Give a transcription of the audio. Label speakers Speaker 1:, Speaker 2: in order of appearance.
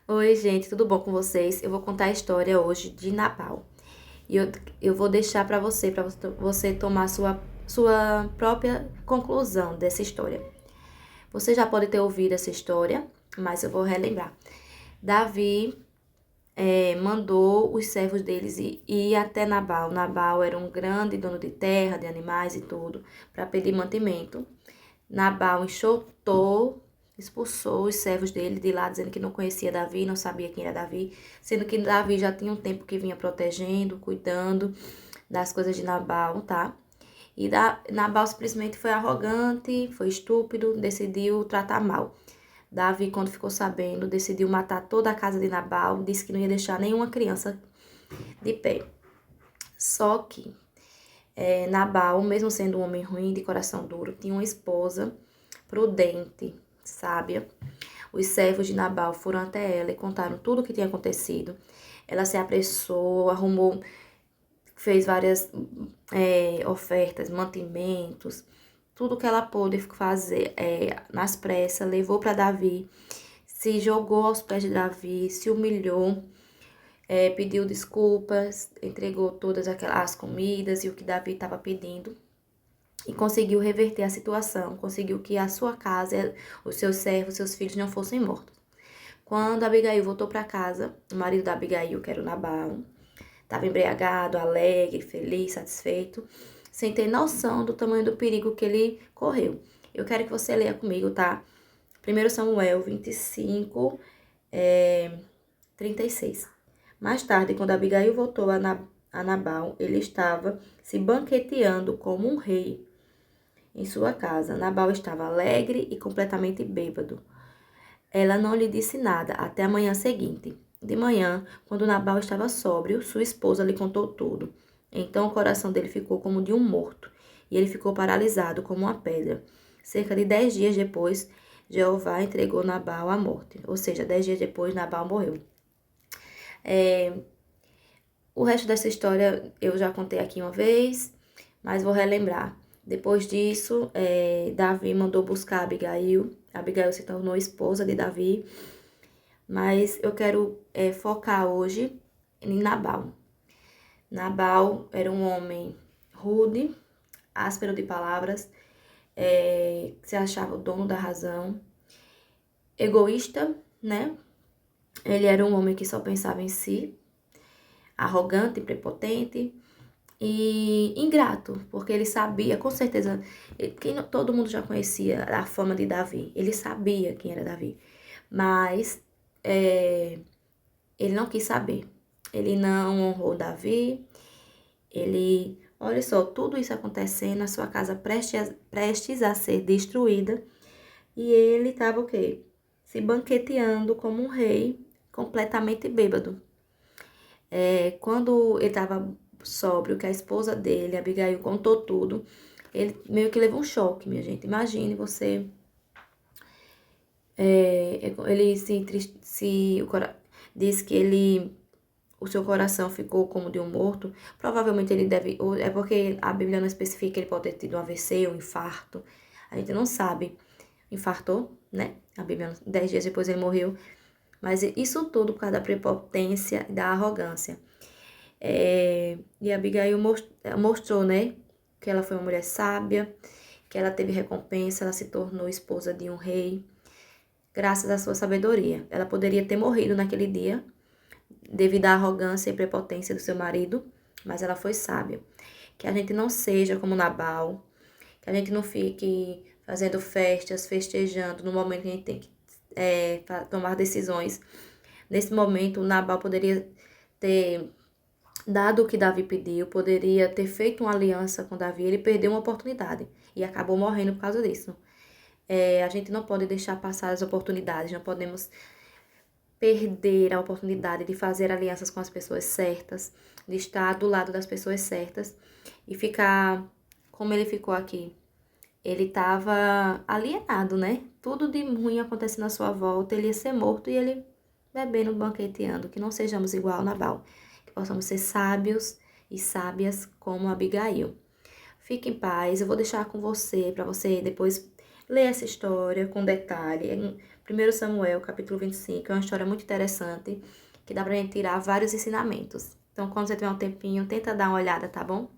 Speaker 1: Oi, gente, tudo bom com vocês? Eu vou contar a história hoje de Nabal. E eu vou deixar para você tomar sua própria conclusão dessa história. Você já pode ter ouvido essa história, mas eu vou relembrar. Davi mandou os servos deles ir até Nabal. Nabal era um grande dono de terra, de animais e tudo, para pedir mantimento. Nabal enxotou, expulsou os servos dele de lá, dizendo que não conhecia Davi, não sabia quem era Davi, sendo que Davi já tinha um tempo que vinha protegendo, cuidando das coisas de Nabal, tá? Nabal simplesmente foi arrogante, foi estúpido, decidiu tratar mal. Davi, quando ficou sabendo, decidiu matar toda a casa de Nabal, disse que não ia deixar nenhuma criança de pé. Só que Nabal, mesmo sendo um homem ruim, de coração duro, tinha uma esposa prudente, sábia. Os servos de Nabal foram até ela e contaram tudo o que tinha acontecido. Ela se apressou, arrumou, fez várias ofertas, mantimentos, tudo que ela pôde fazer nas pressas, levou para Davi, se jogou aos pés de Davi, se humilhou, pediu desculpas, entregou todas aquelas comidas e o que Davi estava pedindo. E conseguiu reverter a situação, conseguiu que a sua casa, os seus servos, seus filhos não fossem mortos. Quando Abigail voltou para casa, o marido da Abigail, que era o Nabal, estava embriagado, alegre, feliz, satisfeito, sem ter noção do tamanho do perigo que ele correu. Eu quero que você leia comigo, tá? 1 Samuel 25, 36. Mais tarde, quando Abigail voltou a Nabal, ele estava se banqueteando como um rei em sua casa. Nabal estava alegre e completamente bêbado. Ela não lhe disse nada até a manhã seguinte. De manhã, quando Nabal estava sóbrio, sua esposa lhe contou tudo. Então o coração dele ficou como de um morto, e ele ficou paralisado como uma pedra. Cerca de 10 dias depois, Jeová entregou Nabal à morte. Ou seja, 10 dias depois, Nabal morreu. O resto dessa história eu já contei aqui uma vez, mas vou relembrar. Depois disso, Davi mandou buscar Abigail. Abigail se tornou esposa de Davi. Mas eu quero focar hoje em Nabal. Nabal era um homem rude, áspero de palavras, que se achava o dono da razão, egoísta, né? Ele era um homem que só pensava em si, arrogante, prepotente e ingrato, porque ele sabia, com certeza, todo mundo já conhecia a fama de Davi, ele sabia quem era Davi, mas ele não quis saber, ele não honrou Davi, olha só, tudo isso acontecendo, a sua casa prestes a ser destruída, e ele estava o quê? Se banqueteando como um rei, completamente bêbado. Quando ele estava sóbrio, que a esposa dele, Abigail, contou tudo, ele meio que levou um choque, minha gente. Imagine você. Ele diz que o seu coração ficou como de um morto. Provavelmente ele deve. É porque a Bíblia não especifica que ele pode ter tido um AVC, um infarto. A gente não sabe. Infartou, né? A Bíblia, 10 dias depois ele morreu. Mas isso tudo por causa da prepotência e da arrogância. E a Abigail mostrou, né, que ela foi uma mulher sábia, que ela teve recompensa, ela se tornou esposa de um rei, graças à sua sabedoria. Ela poderia ter morrido naquele dia, devido à arrogância e prepotência do seu marido, mas ela foi sábia. Que a gente não seja como Nabal, que a gente não fique fazendo festas, festejando no momento que a gente tem que tomar decisões. Nesse momento, Nabal poderia ter dado o que Davi pediu, poderia ter feito uma aliança com Davi, ele perdeu uma oportunidade e acabou morrendo por causa disso. A gente não pode deixar passar as oportunidades, não podemos perder a oportunidade de fazer alianças com as pessoas certas, de estar do lado das pessoas certas e ficar como ele ficou aqui. Ele estava alienado, né? Tudo de ruim acontecendo à sua volta, ele ia ser morto e ele bebendo, banqueteando. Que não sejamos igual a Nabal, que possamos ser sábios e sábias como Abigail. Fique em paz, eu vou deixar com você, para você depois ler essa história com detalhe, 1 Samuel, capítulo 25, é uma história muito interessante, que dá pra gente tirar vários ensinamentos. Então, quando você tiver um tempinho, tenta dar uma olhada, tá bom?